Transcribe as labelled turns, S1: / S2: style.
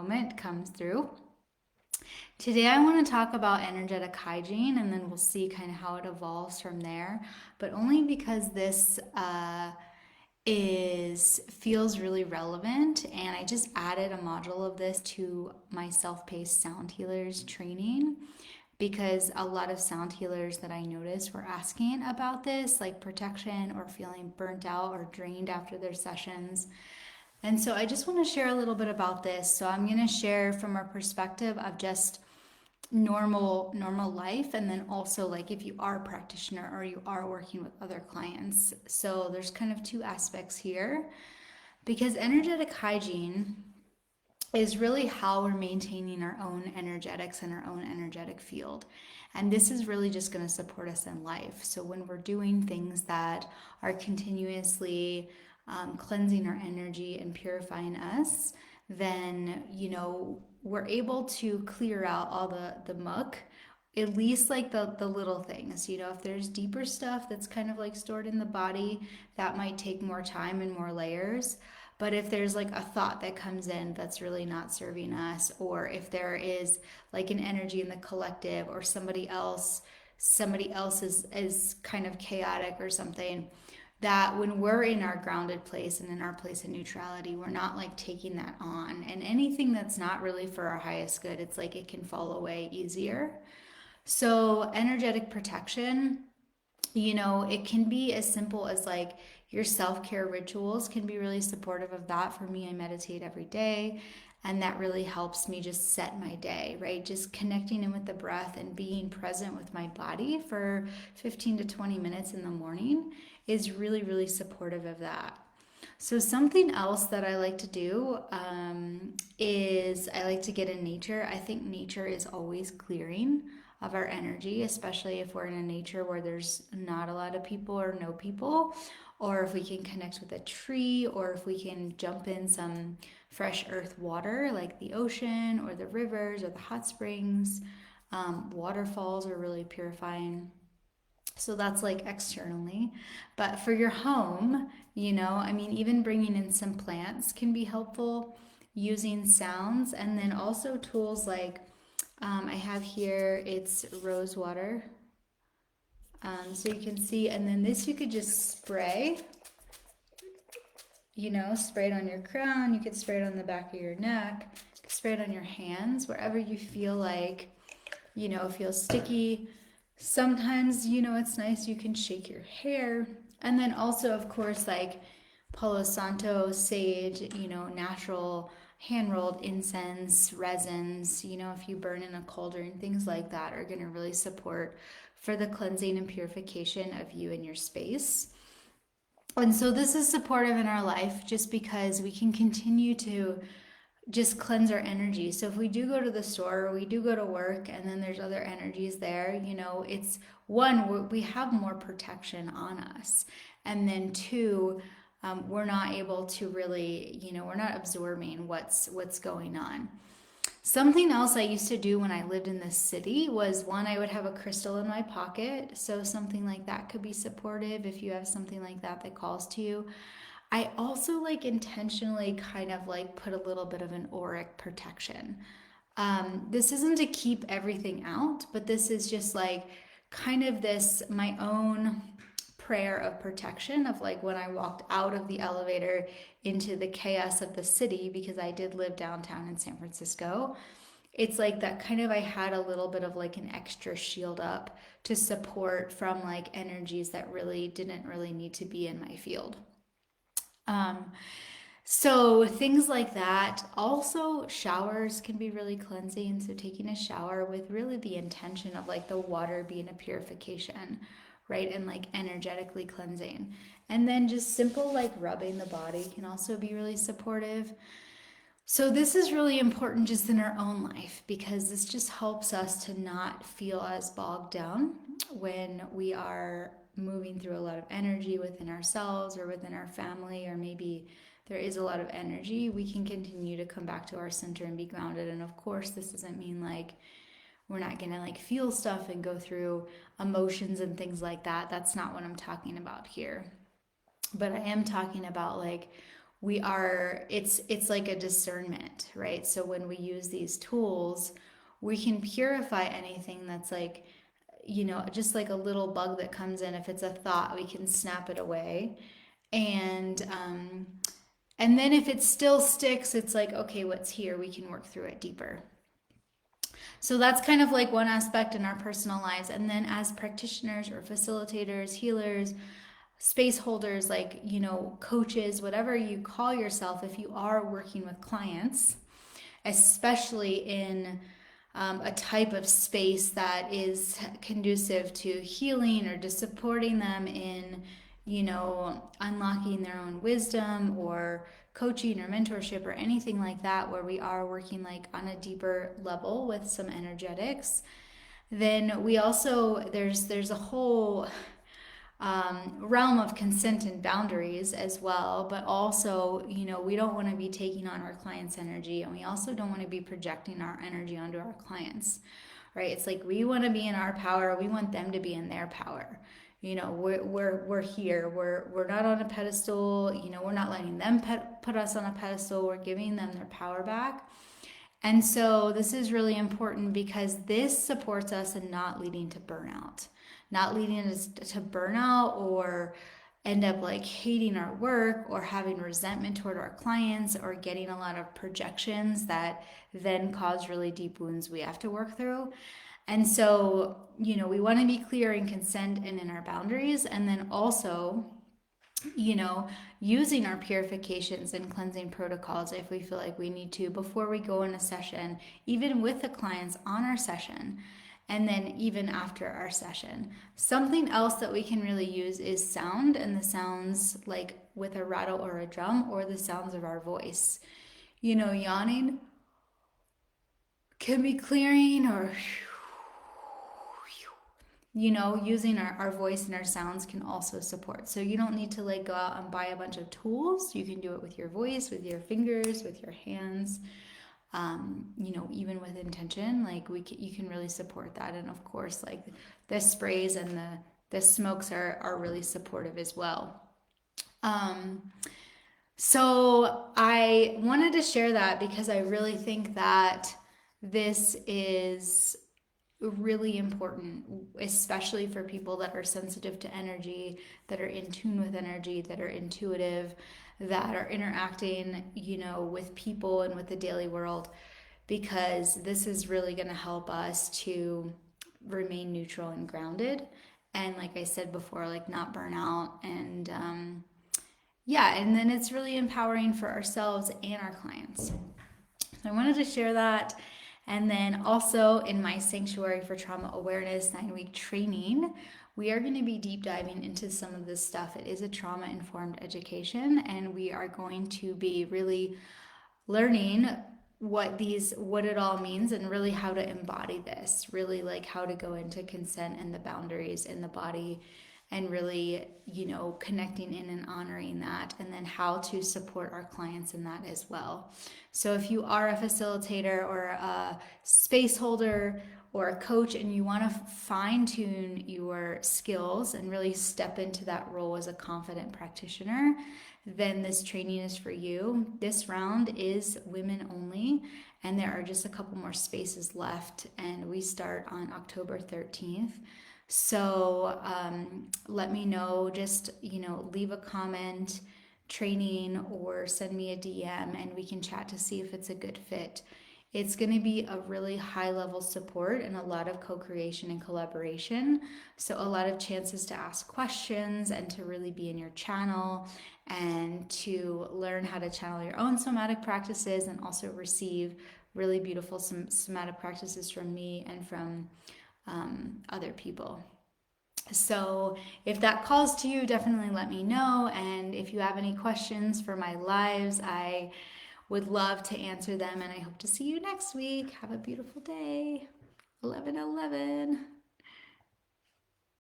S1: moment comes through. Today, I want to talk about energetic hygiene, and then we'll see kind of how it evolves from there. But only because this is feels really relevant, and I just added a module of this to my self-paced sound healers training because a lot of sound healers that I noticed were asking about this, like protection or feeling burnt out or drained after their sessions. And so I just want to share a little bit about this. So I'm going to share from a perspective of just normal life, and then also like if you are a practitioner or you are working with other clients. So there's kind of two aspects here because energetic hygiene is really how we're maintaining our own energetics and our own energetic field. And this is really just going to support us in life. So when we're doing things that are continuously cleansing our energy and purifying us, then, we're able to clear out all the muck, at least like the little things. If there's deeper stuff that's kind of like stored in the body, that might take more time and more layers. But if there's like a thought that comes in that's really not serving us, or if there is like an energy in the collective, or somebody else is kind of chaotic or something, that when we're in our grounded place and in our place of neutrality, we're not like taking that on. And anything that's not really for our highest good, it's like it can fall away easier. So, energetic protection, it can be as simple as like your self care rituals can be really supportive of that. For me, I meditate every day, and that really helps me just set my day, right? Just connecting in with the breath and being present with my body for 15 to 20 minutes in the morning is really, really supportive of that. So, something else that I like to do is I like to get in nature. I think nature is always clearing of our energy, especially if we're in a nature where there's not a lot of people or no people, or if we can connect with a tree, or if we can jump in some fresh earth water like the ocean or the rivers or the hot springs. Waterfalls are really purifying. So that's like externally. But for your home, even bringing in some plants can be helpful, using sounds, and then also tools like I have here, it's rose water. So you can see, and then this you could just spray, spray it on your crown. You could spray it on the back of your neck, spray it on your hands, wherever you feel like, feels sticky. Sometimes, it's nice, you can shake your hair. And then also, of course, like Palo Santo, sage, natural hand rolled incense, resins, if you burn in a cauldron, things like that are going to really support for the cleansing and purification of you and your space. And so this is supportive in our life just because we can continue to just cleanse our energy. So if we do go to the store, or we do go to work, and then there's other energies there, it's one, we have more protection on us. And then two, we're not able to really, we're not absorbing what's going on. Something else I used to do when I lived in the city was one, I would have a crystal in my pocket. So something like that could be supportive if you have something like that that calls to you. I also like intentionally kind of like put a little bit of an auric protection. This isn't to keep everything out, but this is just like kind of this my own prayer of protection of like when I walked out of the elevator into the chaos of the city, because I did live downtown in San Francisco. It's like that kind of I had a little bit of like an extra shield up to support from like energies that really didn't really need to be in my field. Um, so things like that. Also, showers can be really cleansing. So taking a shower with really the intention of like the water being a purification, right? And like energetically cleansing. And then just simple like rubbing the body can also be really supportive. So this is really important just in our own life because this just helps us to not feel as bogged down when we are moving through a lot of energy within ourselves or within our family, or maybe there is a lot of energy. We can continue to come back to our center and be grounded. And of course, this doesn't mean like we're not gonna like feel stuff and go through emotions and things like that. That's not what I'm talking about here. But I am talking about like it's like a discernment, right? So when we use these tools, we can purify anything that's like, just like a little bug that comes in. If it's a thought, we can snap it away. And then if it still sticks, it's like, okay, what's here? We can work through it deeper. So that's kind of like one aspect in our personal lives. And then as practitioners or facilitators, healers, space holders, like, coaches, whatever you call yourself, if you are working with clients, especially in a type of space that is conducive to healing or just supporting them in, unlocking their own wisdom or coaching or mentorship or anything like that, where we are working like on a deeper level with some energetics, then we also, there's a whole realm of consent and boundaries as well. But also, we don't want to be taking on our clients' energy, and we also don't want to be projecting our energy onto our clients, right? It's like we want to be in our power, we want them to be in their power. We're here, we're not on a pedestal, we're not letting them put us on a pedestal, we're giving them their power back. And so this is really important because this supports us in not leading to burnout, not leading us to burnout or end up like hating our work or having resentment toward our clients or getting a lot of projections that then cause really deep wounds we have to work through. And so, we want to be clear in consent and in our boundaries. And then also, using our purifications and cleansing protocols if we feel like we need to before we go in a session, even with the clients on our session, and then even after our session. Something else that we can really use is sound, and the sounds like with a rattle or a drum, or the sounds of our voice. Yawning can be clearing, or using our voice and our sounds can also support. So you don't need to like go out and buy a bunch of tools. You can do it with your voice, with your fingers, with your hands, even with intention. Like you can really support that. And of course, like the sprays and the smokes are really supportive as well. So I wanted to share that because I really think that this is really important, especially for people that are sensitive to energy, that are in tune with energy, that are intuitive, that are interacting, with people and with the daily world, because this is really going to help us to remain neutral and grounded. And like I said before, like not burn out. And and then it's really empowering for ourselves and our clients. So I wanted to share that. And then also in my Sanctuary for Trauma Awareness 9-week training, we are going to be deep diving into some of this stuff. It is a trauma-informed education, and we are going to be really learning what it all means and really how to embody this, really like how to go into consent and the boundaries in the body, and really, connecting in and honoring that, and then how to support our clients in that as well. So if you are a facilitator or a space holder or a coach and you want to fine tune your skills and really step into that role as a confident practitioner, then this training is for you. This round is women only, and there are just a couple more spaces left, and we start on October 13th. So let me know, just, leave a comment, training, or send me a DM and we can chat to see if it's a good fit. It's going to be a really high level support and a lot of co-creation and collaboration. So a lot of chances to ask questions and to really be in your channel and to learn how to channel your own somatic practices, and also receive really beautiful somatic practices from me and from other people. So if that calls to you, definitely let me know. And if you have any questions for my lives, I would love to answer them. And I hope to see you next week. Have a beautiful day. 11/11.